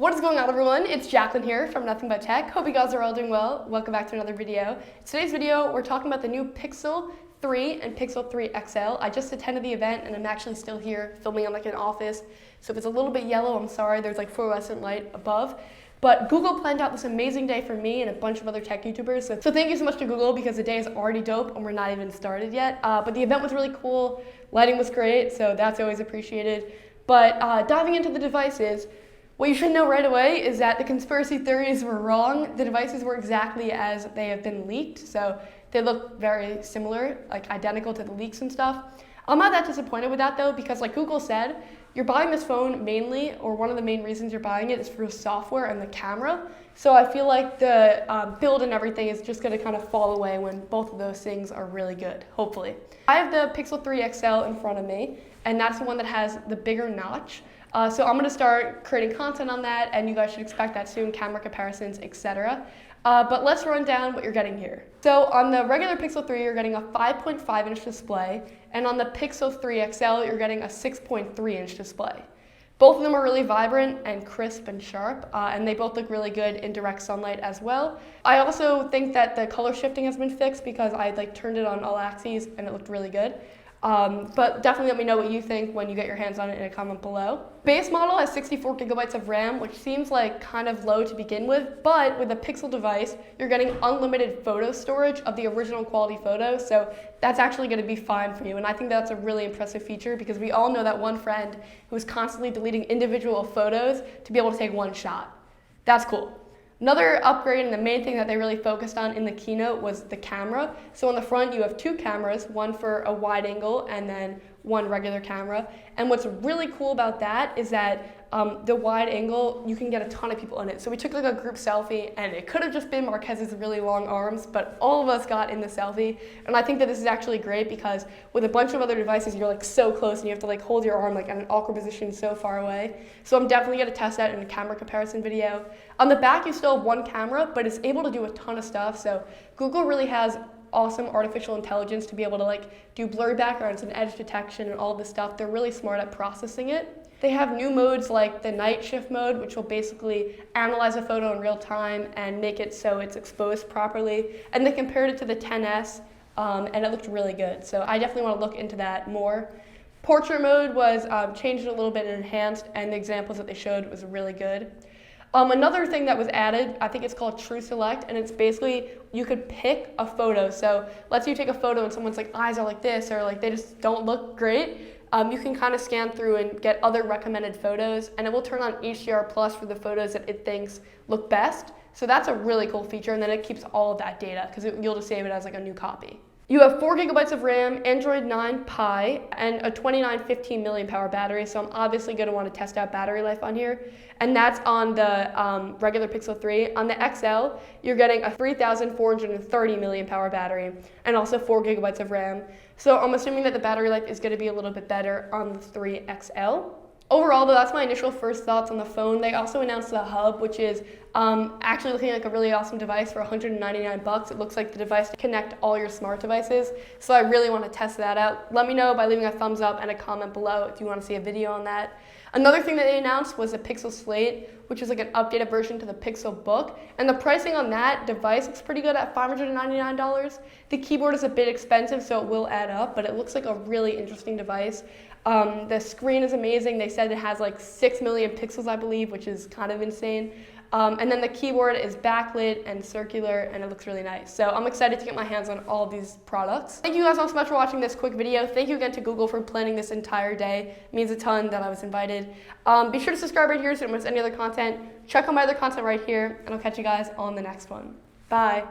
What is going on, everyone? It's Jacqueline here from Nothing But Tech. Hope you guys are all doing well. Welcome back to another video. In today's video, we're talking about the new Pixel 3 and Pixel 3 XL. I just attended the event and I'm actually still here filming in an office. So if it's a little bit yellow, I'm sorry. There's fluorescent light above. But Google planned out this amazing day for me and a bunch of other tech YouTubers. So thank you so much to Google because the day is already dope and we're not even started yet. But the event was really cool. Lighting was great, so that's always appreciated. But diving into the devices, what you should know right away is that the conspiracy theories were wrong. The devices were exactly as they have been leaked, so they look very similar, identical to the leaks and stuff. I'm not that disappointed with that though, because like Google said, you're buying this phone mainly, or one of the main reasons you're buying it is for software and the camera. So I feel like the build and everything is just gonna kind of fall away when both of those things are really good, hopefully. I have the Pixel 3 XL in front of me, and that's the one that has the bigger notch. So I'm going to start creating content on that, and you guys should expect that soon, camera comparisons, etc. But let's run down what you're getting here. So on the regular Pixel 3, you're getting a 5.5-inch display, and on the Pixel 3 XL, you're getting a 6.3-inch display. Both of them are really vibrant and crisp and sharp, and they both look really good in direct sunlight as well. I also think that the color shifting has been fixed because I turned it on all axes and it looked really good. But definitely let me know what you think when you get your hands on it in a comment below. Base model has 64 gigabytes of RAM, which seems kind of low to begin with, but with a Pixel device, you're getting unlimited photo storage of the original quality photos, so that's actually going to be fine for you. And I think that's a really impressive feature because we all know that one friend who is constantly deleting individual photos to be able to take one shot. That's cool. Another upgrade, and the main thing that they really focused on in the keynote, was the camera. So on the front, you have two cameras, one for a wide angle and then one regular camera. And what's really cool about that is that the wide angle, you can get a ton of people in it. So we took a group selfie, and it could have just been Marquez's really long arms, but all of us got in the selfie. And I think that this is actually great because with a bunch of other devices, you're so close and you have to hold your arm in an awkward position so far away. So I'm definitely going to test that in a camera comparison video. On the back, you still have one camera, but it's able to do a ton of stuff. So Google really has awesome artificial intelligence to be able to do blurry backgrounds and edge detection and all this stuff. They're really smart at processing it. They have new modes like the night shift mode, which will basically analyze a photo in real time and make it so it's exposed properly. And they compared it to the XS, and it looked really good. So I definitely want to look into that more. Portrait mode was changed a little bit and enhanced, and the examples that they showed was really good. Another thing that was added, I think it's called True Select, and it's basically you could pick a photo. So let's say you take a photo and someone's eyes are like this, or they just don't look great. You can kind of scan through and get other recommended photos, and it will turn on HDR Plus for the photos that it thinks look best. So that's a really cool feature, and then it keeps all of that data because you'll just save it as a new copy. You have 4 gigabytes of RAM, Android 9 Pie, and a 2915 milliamp-hour battery, so I'm obviously going to want to test out battery life on here. And that's on the regular Pixel 3. On the XL, you're getting a 3430 milliamp-hour battery, and also 4 gigabytes of RAM. So I'm assuming that the battery life is going to be a little bit better on the 3 XL. Overall, though, that's my initial first thoughts on the phone. They also announced the Hub, which is actually looking like a really awesome device for $199. It looks like the device to connect all your smart devices. So I really want to test that out. Let me know by leaving a thumbs up and a comment below if you want to see a video on that. Another thing that they announced was the Pixel Slate, which is an updated version to the Pixel Book. And the pricing on that device looks pretty good at $599. The keyboard is a bit expensive, so it will add up, but it looks like a really interesting device. The screen is amazing. They said it has 6 million pixels, I believe, which is kind of insane. And then the keyboard is backlit and circular, and it looks really nice. So I'm excited to get my hands on all of these products. Thank you guys all so much for watching this quick video. Thank you again to Google for planning this entire day. It means a ton that I was invited. Be sure to subscribe right here so you don't miss any other content. Check out my other content right here, and I'll catch you guys on the next one. Bye.